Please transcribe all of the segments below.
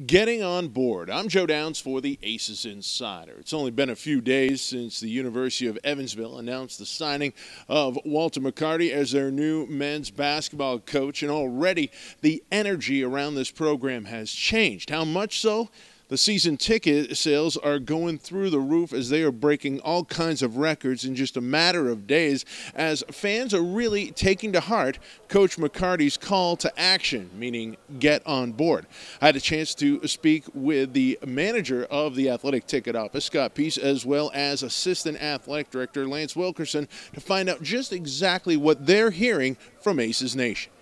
Getting on board. I'm Joe Downs for the ACES Insider. It's only been a few days since the University of Evansville announced the signing of Walter McCarty as their new men's basketball coach, and already the energy around this program has changed. How much so? The season ticket sales are going through the roof as they are breaking all kinds of records in just a matter of days, as fans are really taking to heart Coach McCarty's call to action, meaning get on board. I had a chance to speak with the manager of the athletic ticket office, Scott Peace, as well as assistant athletic director Lance Wilkerson, to find out just exactly what they're hearing from ACES Nation.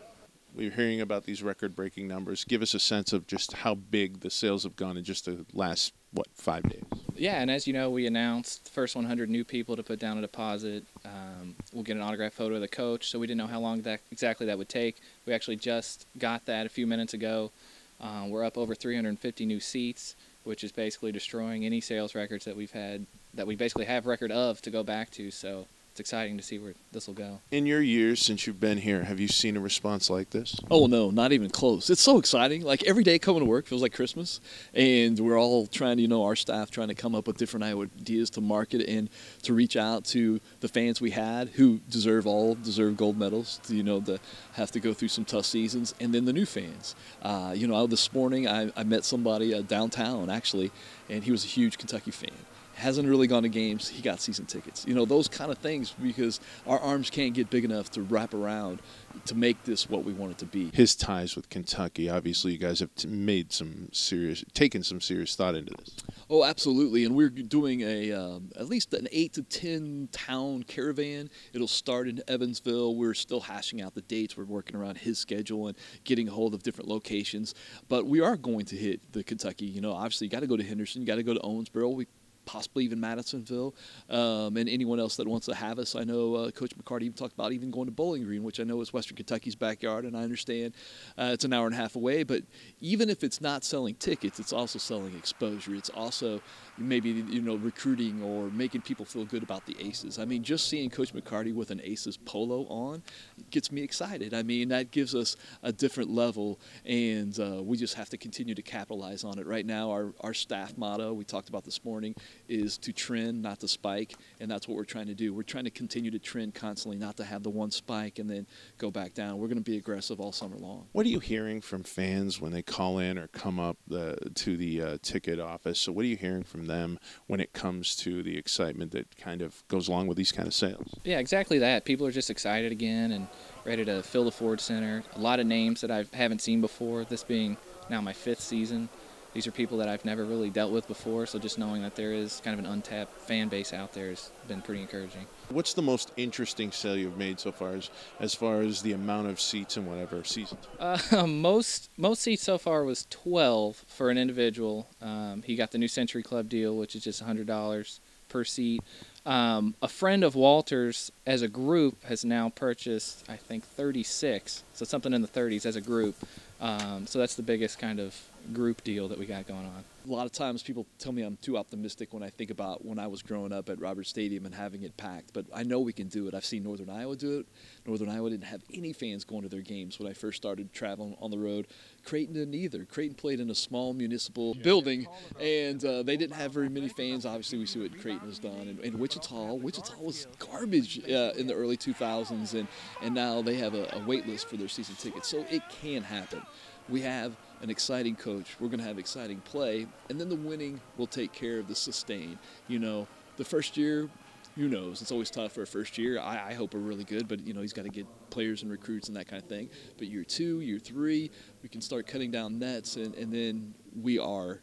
We're hearing about these record-breaking numbers. Give us a sense of just how big the sales have gone in just the last, 5 days? Yeah, and as you know, we announced the first 100 new people to put down a deposit. We'll get an autographed photo of the coach, so we didn't know how long exactly that would take. We actually just got that a few minutes ago. We're up over 350 new seats, which is basically destroying any sales records that we've had, that we basically have record of to go back to. So it's exciting to see where this will go. In your years since you've been here, have you seen a response like this? Oh, no, not even close. It's so exciting. Like, every day coming to work feels like Christmas, and we're all trying to, our staff trying to come up with different ideas to market and to reach out to the fans we had who deserve gold medals, to have to go through some tough seasons, and then the new fans. This morning I met somebody downtown, actually, and he was a huge Kentucky fan. Hasn't really gone to games. He got season tickets. Those kind of things, because our arms can't get big enough to wrap around to make this what we want it to be. His ties with Kentucky, obviously you guys have taken some serious thought into this. Oh, absolutely. And we're doing at least an 8 to 10 town caravan. It'll start in Evansville. We're still hashing out the dates. We're working around his schedule and getting a hold of different locations. But we are going to hit the Kentucky. Obviously you got to go to Henderson. You got to go to Owensboro. Possibly even Madisonville, and anyone else that wants to have us. I know Coach McCarty even talked about even going to Bowling Green, which I know is Western Kentucky's backyard, and I understand it's an hour and a half away, but even if it's not selling tickets, it's also selling exposure. It's also maybe recruiting or making people feel good about the ACES. I mean, just seeing Coach McCarty with an ACES polo on gets me excited. I mean, that gives us a different level, and we just have to continue to capitalize on it. Right now, our staff motto, we talked about this morning, is to trend, not to spike, and that's what we're trying to do. We're trying to continue to trend constantly, not to have the one spike and then go back down. We're going to be aggressive all summer long. What are you hearing from fans when they call in or come up to the ticket office? So what are you hearing from them when it comes to the excitement that kind of goes along with these kind of sales? Yeah, exactly that. People are just excited again and ready to fill the Ford Center. A lot of names that I haven't seen before, this being now my 5th season. These are people that I've never really dealt with before, so just knowing that there is kind of an untapped fan base out there has been pretty encouraging. What's the most interesting sale you've made so far as far as the amount of seats in whatever season? Most seats so far was 12 for an individual. He got the new Century Club deal, which is just $100 per seat. A friend of Walter's as a group has now purchased, I think, 36, so something in the 30s as a group. So that's the biggest kind of group deal that we got going on. A lot of times people tell me I'm too optimistic when I think about when I was growing up at Roberts Stadium and having it packed, but I know we can do it. I've seen Northern Iowa do it. Northern Iowa didn't have any fans going to their games when I first started traveling on the road. Creighton didn't either. Creighton played in a small municipal building, and they didn't have very many fans. Obviously, we see what Creighton has done. And Wichita was garbage in the early 2000s, and now they have a wait list for their season tickets. So it can happen. We have an exciting coach. We're going to have exciting play, and then the winning will take care of the sustain. The first year, who knows? It's always tough for a first year. I hope we're really good, but he's got to get players and recruits and that kind of thing. But year 2, year 3, we can start cutting down nets, and then we are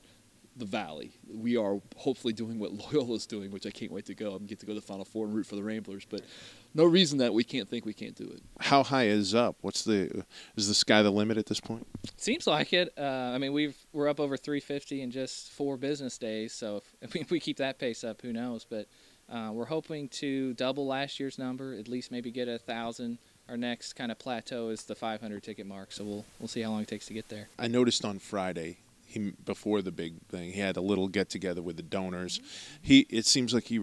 the Valley. We are hopefully doing what Loyola's doing, which I can't wait to go. I'm get to go to the Final Four and root for the Ramblers, but no reason that we can't think we can't do it. How high is up? Is the sky the limit at this point? Seems like it. We're up over 350 in just 4 business days, so if we keep that pace up, who knows? But we're hoping to double last year's number, at least maybe get 1,000. Our next kind of plateau is the 500 ticket mark, so we'll see how long it takes to get there. I noticed on Friday, before the big thing, he had a little get together with the donors. It seems like he's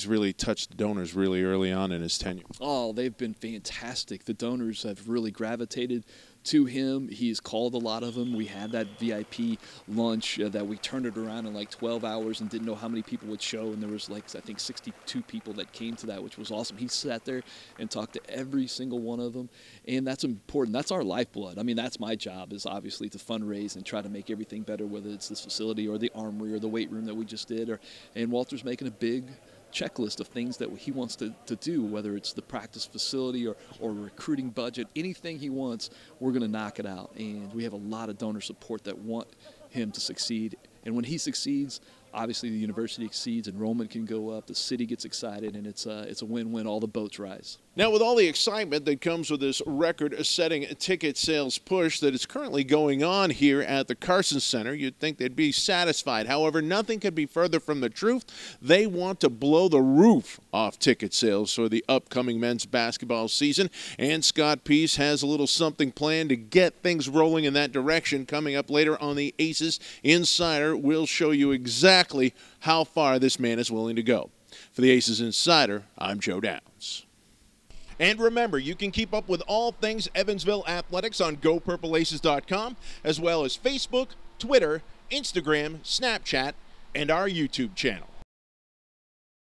really touched the donors really early on in his tenure. Oh, they've been fantastic. The donors have really gravitated to him. He's called a lot of them. We had that VIP lunch that we turned it around in like 12 hours and didn't know how many people would show, and there was like, I think, 62 people that came to that, which was awesome. He sat there and talked to every single one of them, and that's important. That's our lifeblood. I mean, that's my job, is obviously to fundraise and try to make everything better, whether it's this facility or the armory or the weight room that we just did. And Walter's making a big checklist of things that he wants to do, whether it's the practice facility or recruiting budget, anything he wants, we're going to knock it out. And we have a lot of donor support that want him to succeed. And when he succeeds, obviously the university succeeds, enrollment can go up, the city gets excited, and it's a win-win. All the boats rise. Now, with all the excitement that comes with this record-setting ticket sales push that is currently going on here at the Carson Center, you'd think they'd be satisfied. However, nothing could be further from the truth. They want to blow the roof off ticket sales for the upcoming men's basketball season, and Scott Peace has a little something planned to get things rolling in that direction. Coming up later on the ACES Insider, we'll show you exactly how far this man is willing to go. For the ACES Insider, I'm Joe Downs. And remember, you can keep up with all things Evansville athletics on GoPurpleAces.com, as well as Facebook, Twitter, Instagram, Snapchat, and our YouTube channel.